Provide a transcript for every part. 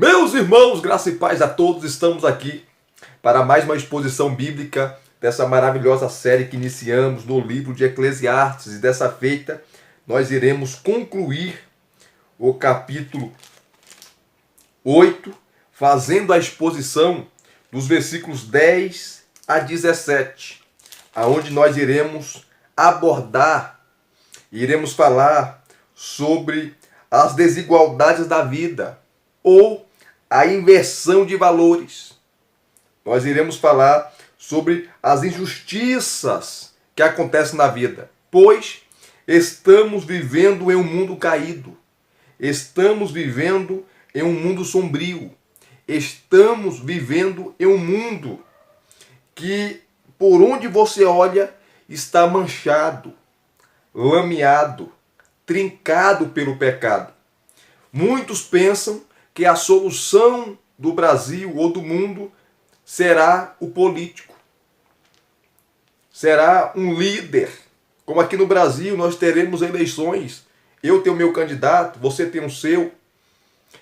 Meus irmãos, graça e paz a todos, estamos aqui para mais uma exposição bíblica dessa maravilhosa série que iniciamos no livro de Eclesiastes. E dessa feita nós iremos concluir o capítulo 8, fazendo a exposição dos versículos 10 a 17, aonde nós iremos abordar, iremos falar sobre as desigualdades da vida, ou a inversão de valores. Nós iremos falar sobre as injustiças que acontecem na vida, pois estamos vivendo em um mundo caído, estamos vivendo em um mundo sombrio, estamos vivendo em um mundo que, por onde você olha, está manchado, lameado, trincado pelo pecado. Muitos pensam que a solução do Brasil ou do mundo será o político. Será um líder. Como aqui no Brasil nós teremos eleições. Eu tenho meu candidato, você tem o seu.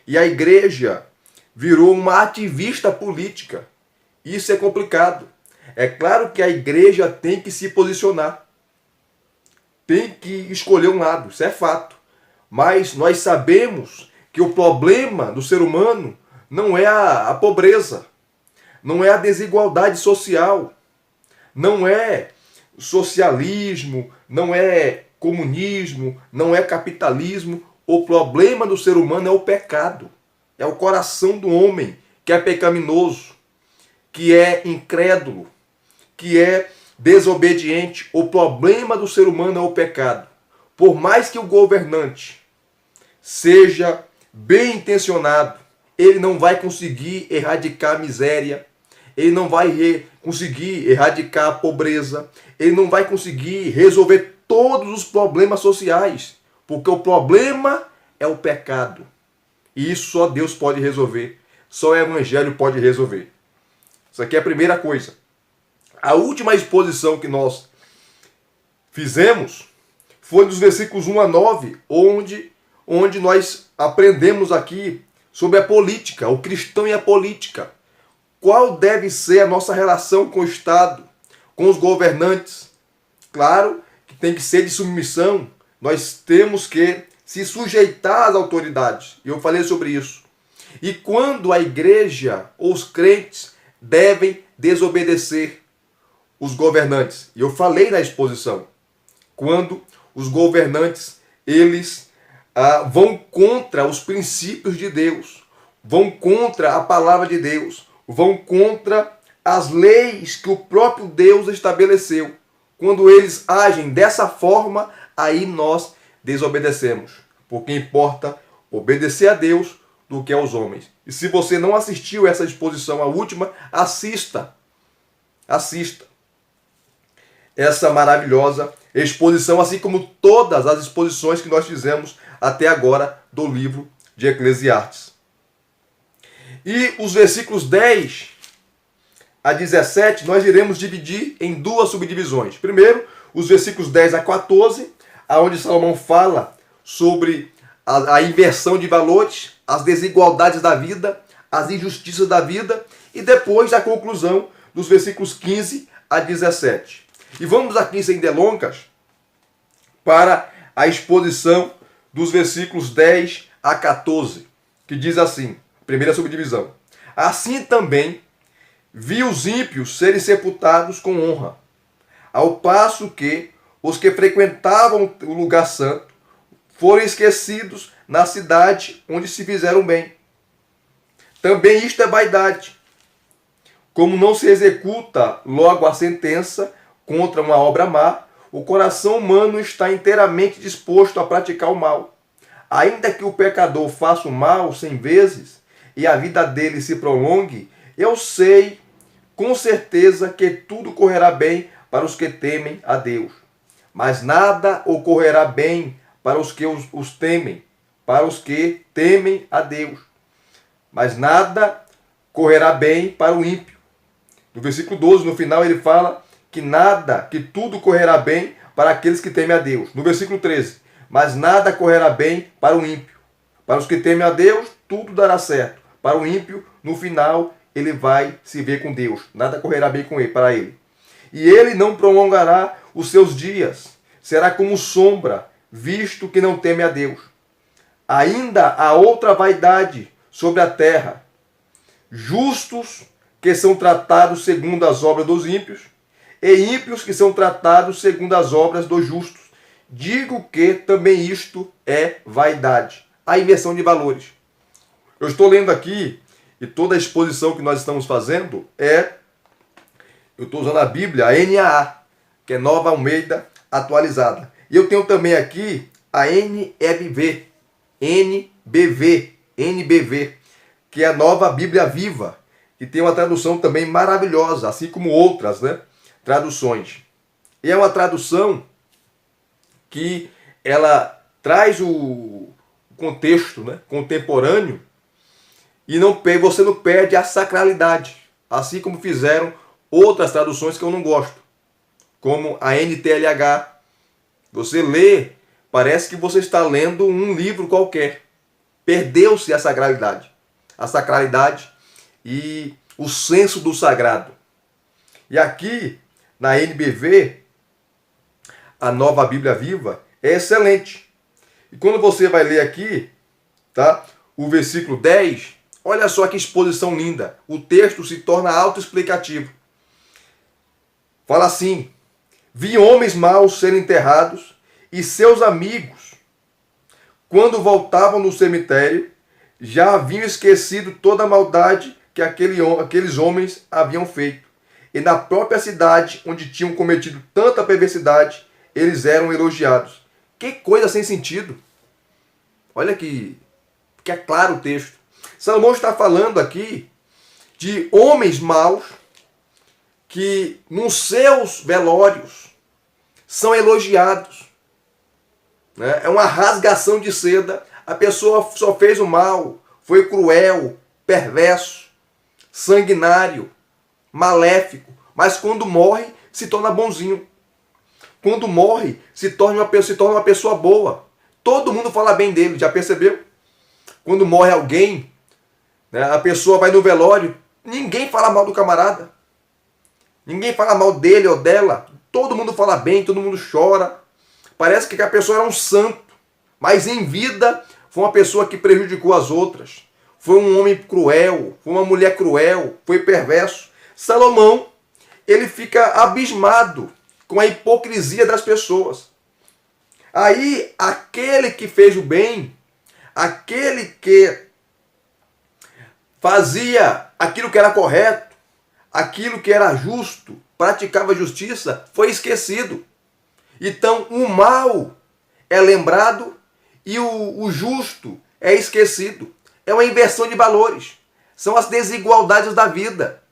E a igreja virou uma ativista política. Isso é complicado. É claro que a igreja tem que se posicionar. Tem que escolher um lado, isso é fato. Mas nós sabemos que o problema do ser humano não é a pobreza, não é a desigualdade social, não é socialismo, não é comunismo, não é capitalismo. O problema do ser humano é o pecado, é o coração do homem que é pecaminoso, que é incrédulo, que é desobediente. O problema do ser humano é o pecado. Por mais que o governante seja bem intencionado, ele não vai conseguir erradicar a miséria, ele não vai conseguir erradicar a pobreza, ele não vai conseguir resolver todos os problemas sociais, porque o problema é o pecado. E isso só Deus pode resolver, só o Evangelho pode resolver. Isso aqui é a primeira coisa. A última exposição que nós fizemos foi dos versículos 1 a 9, onde nós aprendemos aqui sobre a política, o cristão e a política. Qual deve ser a nossa relação com o Estado, com os governantes? Claro que tem que ser de submissão. Nós temos que se sujeitar às autoridades. E eu falei sobre isso. E quando a igreja ou os crentes devem desobedecer os governantes? E eu falei na exposição. Quando os governantes, eles vão contra os princípios de Deus, vão contra a palavra de Deus, vão contra as leis que o próprio Deus estabeleceu. Quando eles agem dessa forma, aí nós desobedecemos. Porque importa obedecer a Deus do que aos homens. E se você não assistiu essa exposição, a última, assista. Assista essa maravilhosa exposição, assim como todas as exposições que nós fizemos até agora do livro de Eclesiastes. E os versículos 10 a 17 nós iremos dividir em duas subdivisões. Primeiro, os versículos 10 a 14, onde Salomão fala sobre a inversão de valores, as desigualdades da vida, as injustiças da vida, e depois a conclusão dos versículos 15 a 17. E vamos aqui, sem delongas, para a exposição dos versículos 10 a 14, que diz assim, primeira subdivisão: assim também vi os ímpios serem sepultados com honra, ao passo que os que frequentavam o lugar santo foram esquecidos na cidade onde se fizeram bem. Também isto é vaidade. Como não se executa logo a sentença contra uma obra má, o coração humano está inteiramente disposto a praticar o mal. Ainda que o pecador faça o mal 100 vezes e a vida dele se prolongue, eu sei com certeza que tudo correrá bem para os que temem a Deus. Mas nada ocorrerá bem para os que os temem, para os que temem a Deus. Mas nada correrá bem para o ímpio. No versículo 12, no final, ele fala que tudo correrá bem para aqueles que temem a Deus. No versículo 13, mas nada correrá bem para o ímpio. Para os que temem a Deus, tudo dará certo. Para o ímpio, no final, ele vai se ver com Deus. Nada correrá bem com ele, para ele. E ele não prolongará os seus dias. Será como sombra, visto que não teme a Deus. Ainda há outra vaidade sobre a terra. Justos que são tratados segundo as obras dos ímpios, e ímpios que são tratados segundo as obras dos justos. Digo que também isto é vaidade. A inversão de valores. Eu estou lendo aqui, e toda a exposição que nós estamos fazendo eu estou usando a Bíblia, a NAA, que é Nova Almeida Atualizada. E eu tenho também aqui a NBV, que é a Nova Bíblia Viva, que tem uma tradução também maravilhosa, assim como outras, traduções. E é uma tradução que ela traz o contexto, contemporâneo, e você não perde a sacralidade, assim como fizeram outras traduções que eu não gosto, como a NTLH. Você lê, parece que você está lendo um livro qualquer. Perdeu-se a sacralidade e o senso do sagrado. E aqui, na NBV, a Nova Bíblia Viva, é excelente. E quando você vai ler aqui, o versículo 10, olha só que exposição linda. O texto se torna autoexplicativo. Fala assim: vi homens maus serem enterrados, e seus amigos, quando voltavam no cemitério, já haviam esquecido toda a maldade que aqueles homens haviam feito. E na própria cidade, onde tinham cometido tanta perversidade, eles eram elogiados. Que coisa sem sentido! Olha que é claro o texto. Salomão está falando aqui de homens maus que nos seus velórios são elogiados. É uma rasgação de seda. A pessoa só fez o mal, foi cruel, perverso, sanguinário, maléfico, mas quando morre se torna bonzinho. Quando morre se torna uma pessoa boa. Todo mundo fala bem dele, já percebeu? Quando morre alguém, a pessoa vai no velório, ninguém fala mal do camarada. Ninguém fala mal dele ou dela. Todo mundo fala bem, todo mundo chora. Parece que a pessoa era um santo, mas em vida foi uma pessoa que prejudicou as outras. Foi um homem cruel, foi uma mulher cruel, foi perverso. Salomão, ele fica abismado com a hipocrisia das pessoas. Aí, aquele que fez o bem, aquele que fazia aquilo que era correto, aquilo que era justo, praticava justiça, foi esquecido. Então, o mal é lembrado e o justo é esquecido. É uma inversão de valores. São as desigualdades da vida.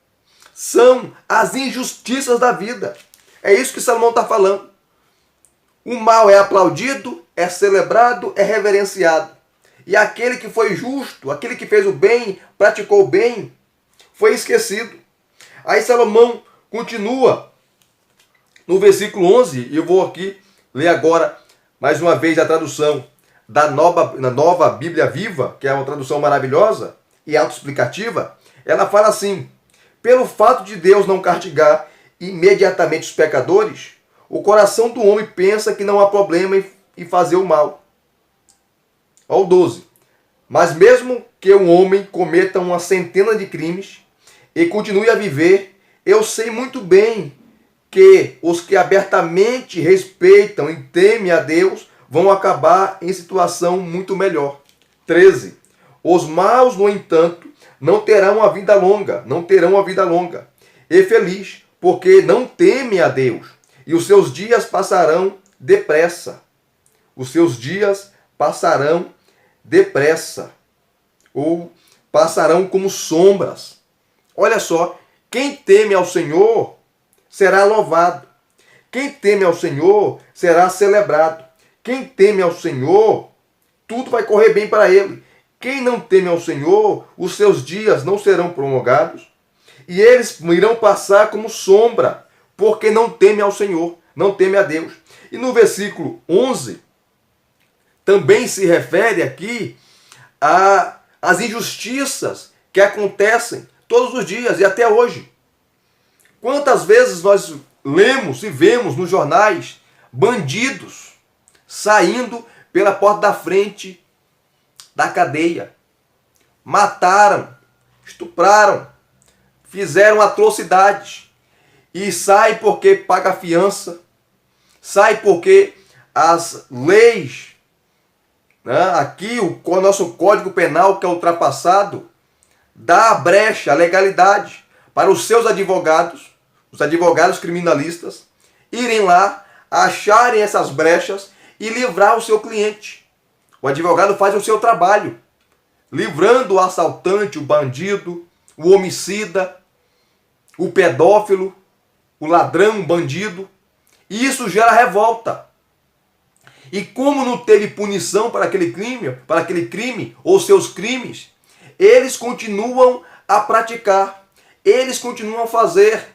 São as injustiças da vida. É isso que Salomão está falando. O mal é aplaudido, é celebrado, é reverenciado. E aquele que foi justo, aquele que fez o bem, praticou o bem, foi esquecido. Aí Salomão continua no versículo 11, e eu vou aqui ler agora mais uma vez a tradução da Nova Bíblia Viva, que é uma tradução maravilhosa e autoexplicativa. Ela fala assim: pelo fato de Deus não castigar imediatamente os pecadores, o coração do homem pensa que não há problema em fazer o mal. Olha o 12. Mas mesmo que um homem cometa uma centena de crimes e continue a viver, eu sei muito bem que os que abertamente respeitam e temem a Deus vão acabar em situação muito melhor. 13. Os maus, no entanto, não terão uma vida longa e feliz, porque não temem a Deus, e os seus dias passarão depressa. Os seus dias passarão depressa, ou passarão como sombras. Olha só, quem teme ao Senhor será louvado. Quem teme ao Senhor será celebrado. Quem teme ao Senhor, tudo vai correr bem para ele. Quem não teme ao Senhor, os seus dias não serão prolongados, e eles irão passar como sombra, porque não teme ao Senhor, não teme a Deus. E no versículo 11, também se refere aqui às injustiças que acontecem todos os dias e até hoje. Quantas vezes nós lemos e vemos nos jornais bandidos saindo pela porta da frente da cadeia, mataram, estupraram, fizeram atrocidades e sai porque paga fiança, sai porque as leis, né, aqui o nosso Código Penal, que é ultrapassado, dá a brecha, a legalidade para os seus advogados, os advogados criminalistas, irem lá, acharem essas brechas e livrar o seu cliente. O advogado faz o seu trabalho, livrando o assaltante, o bandido, o homicida, o pedófilo, o ladrão, o bandido. E isso gera revolta. E como não teve punição para aquele crime ou seus crimes, eles continuam a praticar, eles continuam a fazer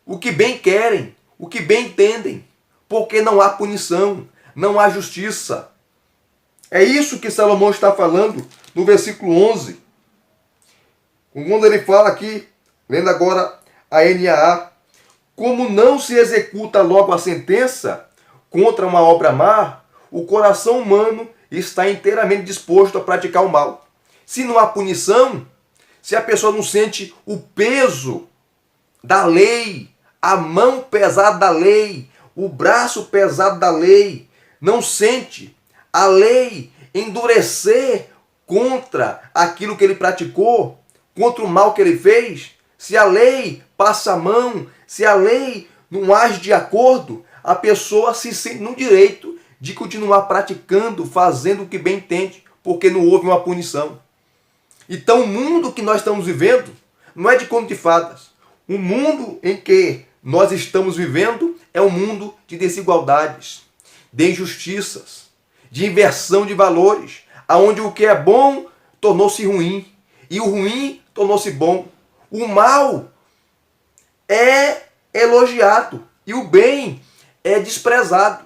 o que bem querem, o que bem entendem, porque não há punição, não há justiça. É isso que Salomão está falando no versículo 11. Quando ele fala aqui, lendo agora a NAA, como não se executa logo a sentença contra uma obra má, o coração humano está inteiramente disposto a praticar o mal. Se não há punição, se a pessoa não sente o peso da lei, a mão pesada da lei, o braço pesado da lei, não sente a lei endurecer contra aquilo que ele praticou, contra o mal que ele fez, se a lei passa a mão, se a lei não age de acordo, a pessoa se sente no direito de continuar praticando, fazendo o que bem entende, porque não houve uma punição. Então o mundo que nós estamos vivendo não é de conto de fadas. O mundo em que nós estamos vivendo é um mundo de desigualdades, de injustiças, de inversão de valores, aonde o que é bom tornou-se ruim e o ruim tornou-se bom. O mal é elogiado e o bem é desprezado.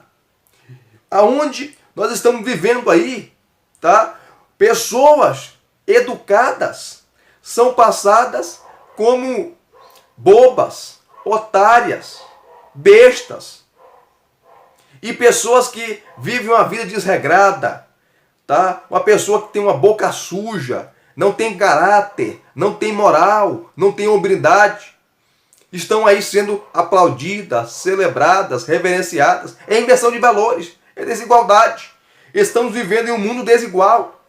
Aonde nós estamos vivendo aí, tá? Pessoas educadas são passadas como bobas, otárias, bestas. E pessoas que vivem uma vida desregrada, tá? Uma pessoa que tem uma boca suja, não tem caráter, não tem moral, não tem hombridade, estão aí sendo aplaudidas, celebradas, reverenciadas. É inversão de valores, é desigualdade. Estamos vivendo em um mundo desigual.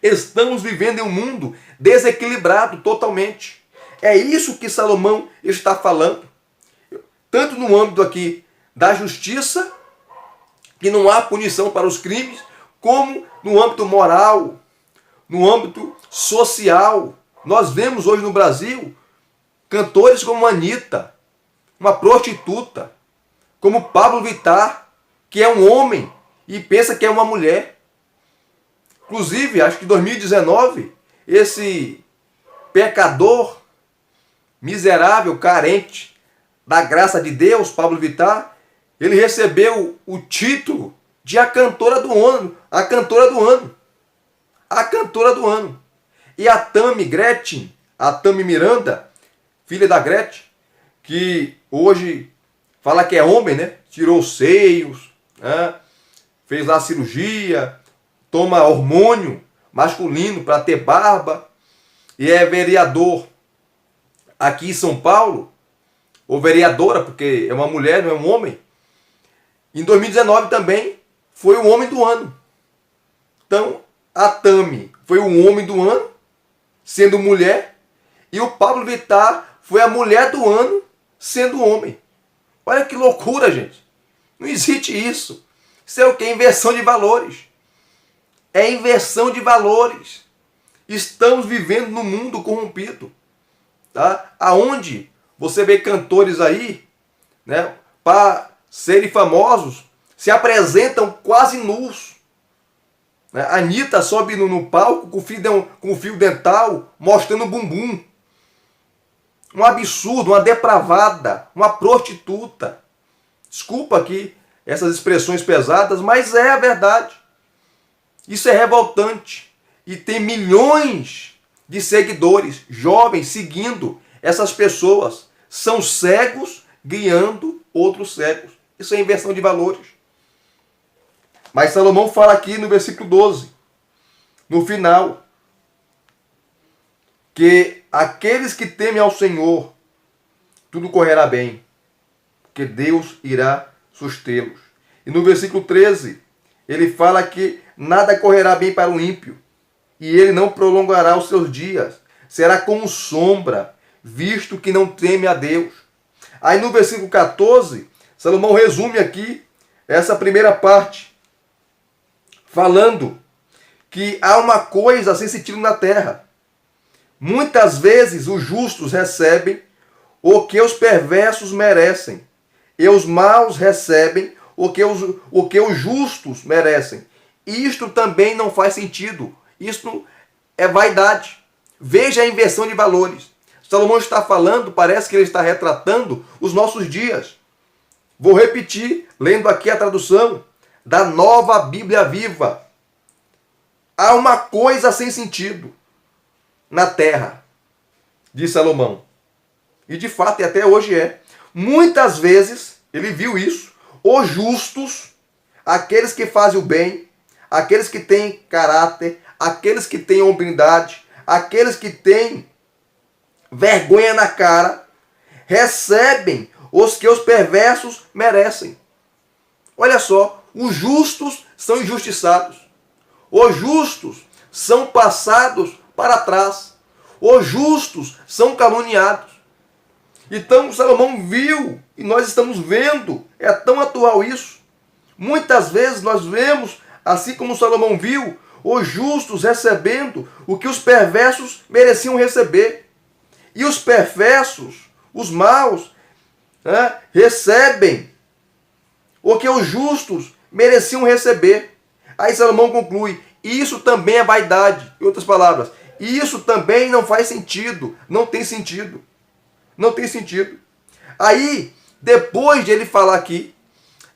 Estamos vivendo em um mundo desequilibrado totalmente. É isso que Salomão está falando. Tanto no âmbito aqui da justiça, que não há punição para os crimes, como no âmbito moral, no âmbito social. Nós vemos hoje no Brasil cantores como Anitta, uma prostituta, como Pablo Vittar, que é um homem e pensa que é uma mulher. Inclusive, acho que em 2019, esse pecador, miserável, carente da graça de Deus, Pablo Vittar, ele recebeu o título de a cantora do ano. A cantora do ano. A cantora do ano. E a Tami Gretchen, a Tami Miranda, filha da Gretchen, que hoje fala que é homem, né? Tirou os seios, né? Fez lá cirurgia, toma hormônio masculino para ter barba, e é vereador aqui em São Paulo, ou vereadora, porque é uma mulher, não é um homem. Em 2019 também foi o homem do ano. Então, a Tami foi o homem do ano, sendo mulher, e o Pablo Vittar foi a mulher do ano, sendo homem. Olha que loucura, gente. Não existe isso. Isso é o que? Inversão de valores. É inversão de valores. Estamos vivendo num mundo corrompido, tá? Aonde você vê cantores aí, né, para serem famosos, se apresentam quase nus. A Anitta sobe no palco com fio dental, mostrando o bumbum. Um absurdo, uma depravada, uma prostituta. Desculpa aqui essas expressões pesadas, mas é a verdade. Isso é revoltante. E tem milhões de seguidores, jovens seguindo essas pessoas. São cegos guiando outros cegos. Isso é inversão de valores. Mas Salomão fala aqui no versículo 12, no final, que aqueles que temem ao Senhor, tudo correrá bem, porque Deus irá sustê-los. E no versículo 13, ele fala que nada correrá bem para o ímpio, e ele não prolongará os seus dias, será como sombra, visto que não teme a Deus. Aí no versículo 14, Salomão resume aqui essa primeira parte, falando que há uma coisa sem sentido na terra. Muitas vezes os justos recebem o que os perversos merecem, e os maus recebem o que os justos merecem. Isto também não faz sentido. Isto é vaidade. Veja a inversão de valores. Salomão está falando, parece que ele está retratando os nossos dias. Vou repetir, lendo aqui a tradução da Nova Bíblia Viva. Há uma coisa sem sentido na terra, diz Salomão. E de fato, e até hoje é. Muitas vezes, ele viu isso, os justos, aqueles que fazem o bem, aqueles que têm caráter, aqueles que têm hombridade, aqueles que têm vergonha na cara, recebem os que os perversos merecem. Olha só, os justos são injustiçados. Os justos são passados para trás. Os justos são caluniados. Então Salomão viu, e nós estamos vendo, é tão atual isso. Muitas vezes nós vemos, assim como Salomão viu, os justos recebendo o que os perversos mereciam receber. E os perversos, os maus, recebem o que os justos mereciam receber. Aí Salomão conclui, isso também é vaidade. Em outras palavras, isso também não faz sentido, não tem sentido. Não tem sentido. Aí, depois de ele falar aqui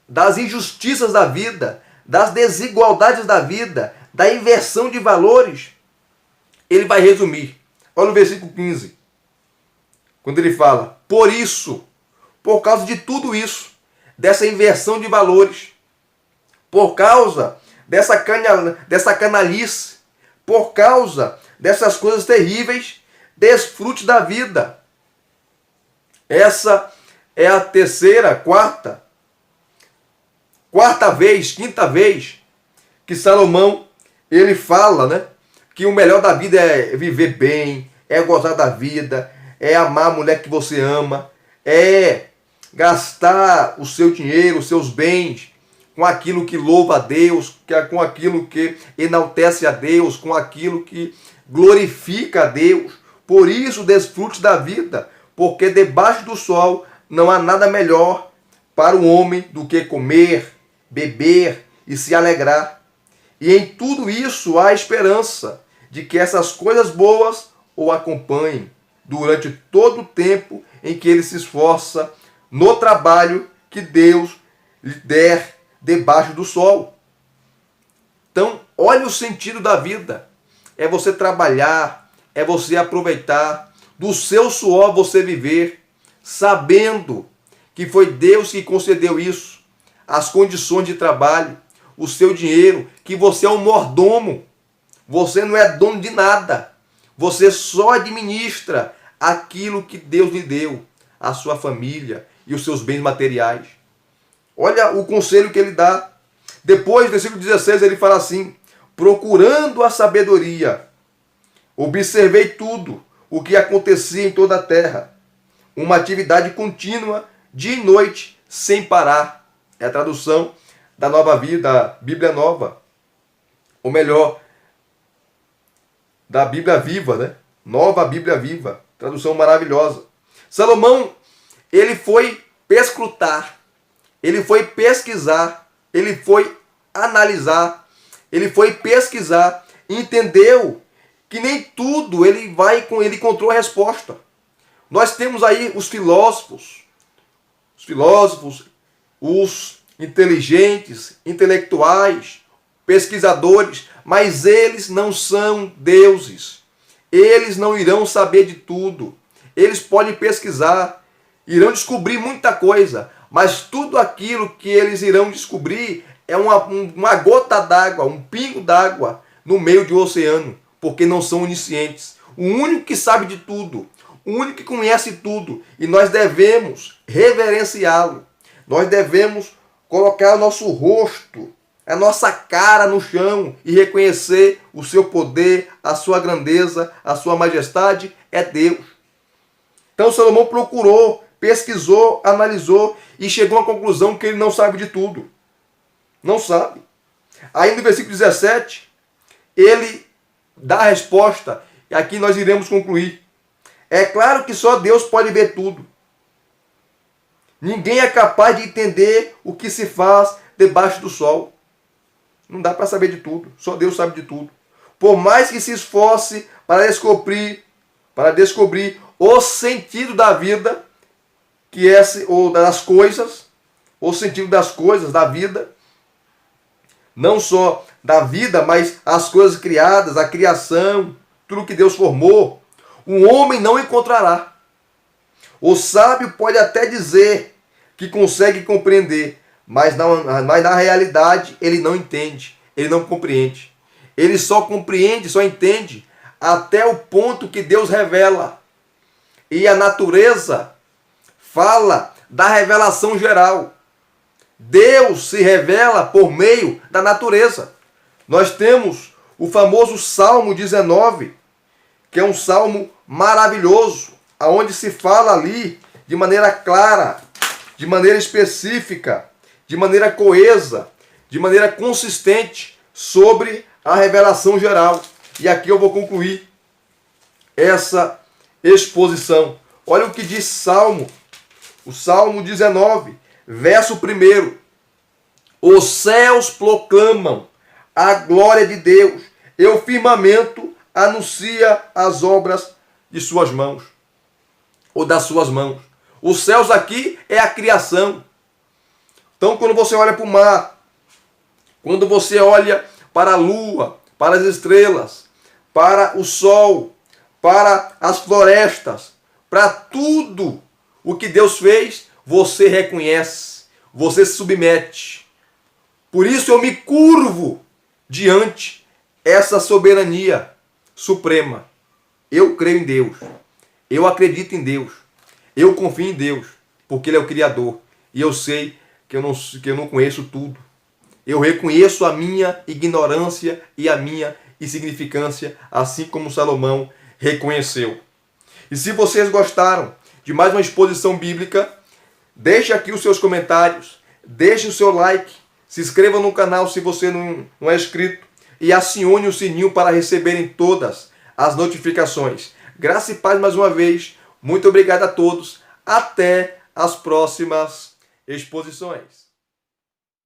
das injustiças da vida, das desigualdades da vida, da inversão de valores, ele vai resumir. Olha o versículo 15. Quando ele fala, por isso, por causa de tudo isso, dessa inversão de valores, por causa dessa canalice, por causa dessas coisas terríveis, desfrute da vida. Essa é a quinta vez que Salomão ele fala, que o melhor da vida é viver bem, é gozar da vida, é amar a mulher que você ama, é gastar o seu dinheiro, os seus bens com aquilo que louva a Deus, com aquilo que enaltece a Deus, com aquilo que glorifica a Deus. Por isso desfrute da vida, porque debaixo do sol não há nada melhor para o homem do que comer, beber e se alegrar. E em tudo isso há esperança de que essas coisas boas o acompanhem durante todo o tempo em que ele se esforça no trabalho que Deus lhe der debaixo do sol. Então, olha o sentido da vida. É você trabalhar, é você aproveitar, do seu suor você viver, sabendo que foi Deus que concedeu isso, as condições de trabalho, o seu dinheiro, que você é um mordomo, você não é dono de nada, você só administra aquilo que Deus lhe deu, a sua família e os seus bens materiais. Olha o conselho que ele dá. Depois, no versículo 16, ele fala assim, procurando a sabedoria, observei tudo o que acontecia em toda a terra, uma atividade contínua, dia e noite, sem parar. É a tradução da Nova Vida, da Bíblia Nova. Ou melhor, da Bíblia Viva, Nova Bíblia Viva. Tradução maravilhosa. Salomão, ele foi perscrutar, ele foi pesquisar, ele foi analisar, ele foi pesquisar, entendeu que nem tudo ele encontrou a resposta. Nós temos aí os filósofos, os inteligentes, intelectuais, pesquisadores, mas eles não são deuses. Eles não irão saber de tudo. Eles podem pesquisar, irão descobrir muita coisa, mas tudo aquilo que eles irão descobrir é uma gota d'água, um pingo d'água no meio de um oceano, porque não são oniscientes. O único que sabe de tudo, o único que conhece tudo, e nós devemos reverenciá-lo. Nós devemos colocar o nosso rosto, a nossa cara no chão e reconhecer o seu poder, a sua grandeza, a sua majestade é Deus. Então Salomão procurou, pesquisou, analisou e chegou à conclusão que ele não sabe de tudo. Não sabe. Aí no versículo 17, ele dá a resposta, e aqui nós iremos concluir. É claro que só Deus pode ver tudo. Ninguém é capaz de entender o que se faz debaixo do sol. Não dá para saber de tudo. Só Deus sabe de tudo. Por mais que se esforce para descobrir o sentido da vida, ou das coisas, o sentido das coisas, da vida, não só da vida, mas as coisas criadas, a criação, tudo que Deus formou, o homem não encontrará. O sábio pode até dizer que consegue compreender, mas na realidade ele não entende, ele não compreende. Ele só compreende, só entende até o ponto que Deus revela. E a natureza fala da revelação geral. Deus se revela por meio da natureza. Nós temos o famoso Salmo 19, que é um salmo maravilhoso, onde se fala ali de maneira clara, de maneira específica, de maneira coesa, de maneira consistente sobre a revelação geral. E aqui eu vou concluir essa exposição. Olha o que diz o Salmo 19, verso 1. Os céus proclamam a glória de Deus, e o firmamento anuncia as obras de suas mãos, ou das suas mãos. Os céus aqui é a criação. Então, quando você olha para o mar, quando você olha para a lua, para as estrelas, para o sol, para as florestas, para tudo o que Deus fez, você reconhece, você se submete. Por isso eu me curvo diante essa soberania suprema. Eu creio em Deus, eu acredito em Deus, eu confio em Deus, porque Ele é o Criador. E eu sei que eu não conheço tudo. Eu reconheço a minha ignorância e a minha insignificância, assim como Salomão reconheceu. E se vocês gostaram de mais uma exposição bíblica, deixe aqui os seus comentários, deixe o seu like, se inscreva no canal se você não é inscrito e acione o sininho para receberem todas as notificações. Graça e paz mais uma vez. Muito obrigado a todos. Até as próximas exposições.